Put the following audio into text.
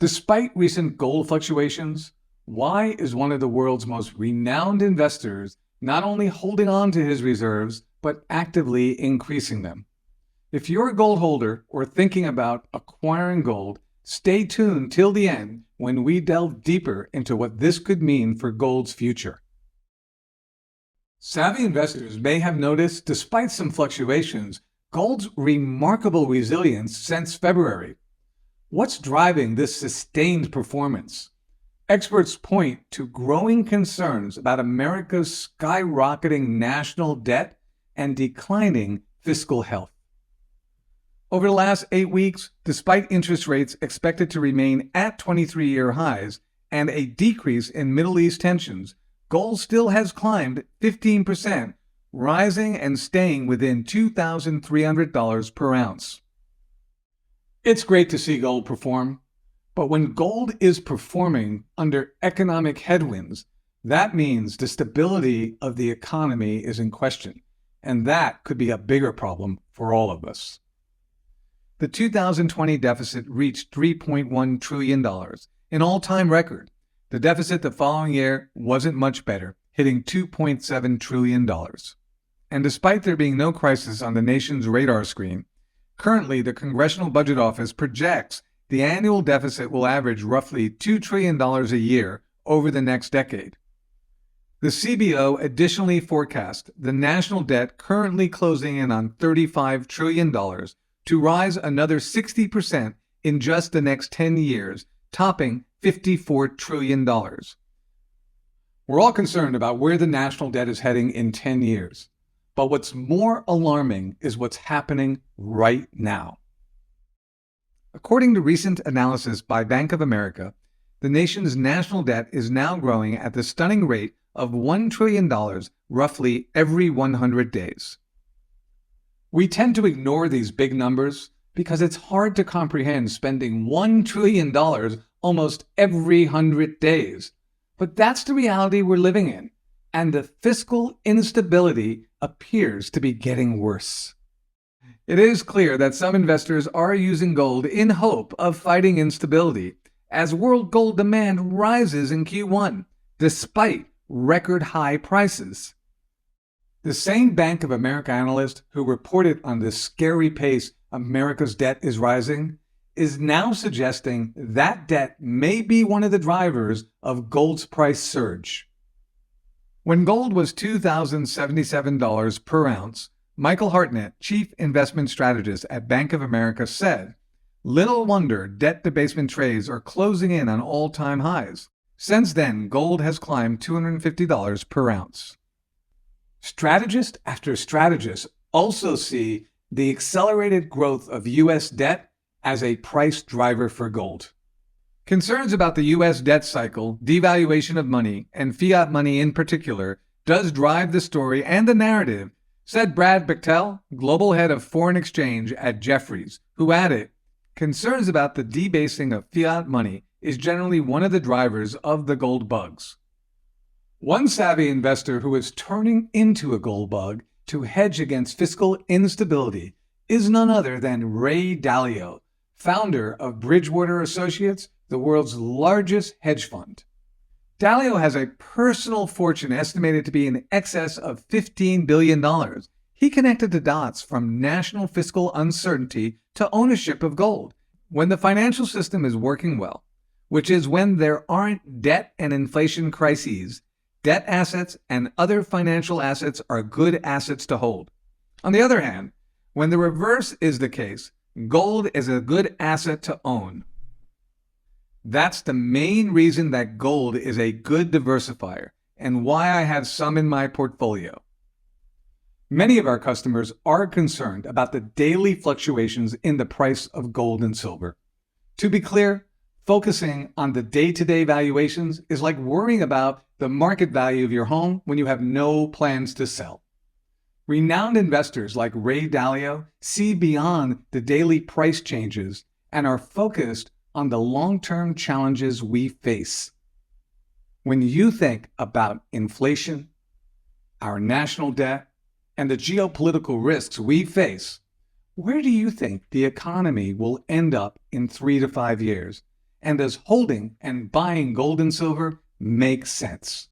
Despite recent gold fluctuations, why is one of the world's most renowned investors not only holding on to his reserves, but actively increasing them? If you're a gold holder or thinking about acquiring gold, stay tuned till the end when we delve deeper into what this could mean for gold's future. Savvy investors may have noticed, despite some fluctuations, gold's remarkable resilience since February. What's driving this sustained performance? Experts point to growing concerns about America's skyrocketing national debt and declining fiscal health. Over the last 8 weeks, despite interest rates expected to remain at 23-year highs and a decrease in Middle East tensions, gold still has climbed 15%, rising and staying within $2,300 per ounce. It's great to see gold perform, but when gold is performing under economic headwinds, that means the stability of the economy is in question, and that could be a bigger problem for all of us. The 2020 deficit reached $3.1 trillion, an all-time record. The deficit the following year wasn't much better, hitting $2.7 trillion. And despite there being no crisis on the nation's radar screen, currently the Congressional Budget Office projects the annual deficit will average roughly $2 trillion a year over the next decade. The CBO additionally forecast the national debt currently closing in on $35 trillion to rise another 60% in just the next 10 years, topping $54 trillion. We're all concerned about where the national debt is heading in 10 years. But what's more alarming is what's happening right now. According to recent analysis by Bank of America, the nation's national debt is now growing at the stunning rate of $1 trillion roughly every 100 days. We tend to ignore these big numbers because it's hard to comprehend spending $1 trillion almost every 100 days. But that's the reality we're living in, and the fiscal instability appears to be getting worse. It is clear that some investors are using gold in hope of fighting instability as world gold demand rises in Q1, despite record high prices. The same Bank of America analyst who reported on the scary pace America's debt is rising is now suggesting that debt may be one of the drivers of gold's price surge. When gold was $2,077 per ounce, Michael Hartnett, chief investment strategist at Bank of America, said, "Little wonder debt debasement trades are closing in on all-time highs. Since then, gold has climbed $250 per ounce." Strategist after strategist also see the accelerated growth of U.S. debt as a price driver for gold. Concerns about the U.S. debt cycle, devaluation of money, and fiat money in particular, does drive the story and the narrative, said Brad Bechtel, global head of foreign exchange at Jefferies, who added, "Concerns about the debasing of fiat money is generally one of the drivers of the gold bugs." One savvy investor who is turning into a gold bug to hedge against fiscal instability is none other than Ray Dalio, founder of Bridgewater Associates, the world's largest hedge fund. Dalio has a personal fortune estimated to be in excess of $15 billion. He connected the dots from national fiscal uncertainty to ownership of gold. When the financial system is working well, which is when there aren't debt and inflation crises, debt assets and other financial assets are good assets to hold. On the other hand, when the reverse is the case, gold is a good asset to own. That's the main reason that gold is a good diversifier and why I have some in my portfolio. Many of our customers are concerned about the daily fluctuations in the price of gold and silver. To be clear, focusing on the day-to-day valuations is like worrying about the market value of your home when you have no plans to sell. Renowned investors like Ray Dalio see beyond the daily price changes and are focused on the long-term challenges we face. When you think about inflation, our national debt, and the geopolitical risks we face, where do you think the economy will end up in 3 to 5 years? and does holding and buying gold and silver make sense?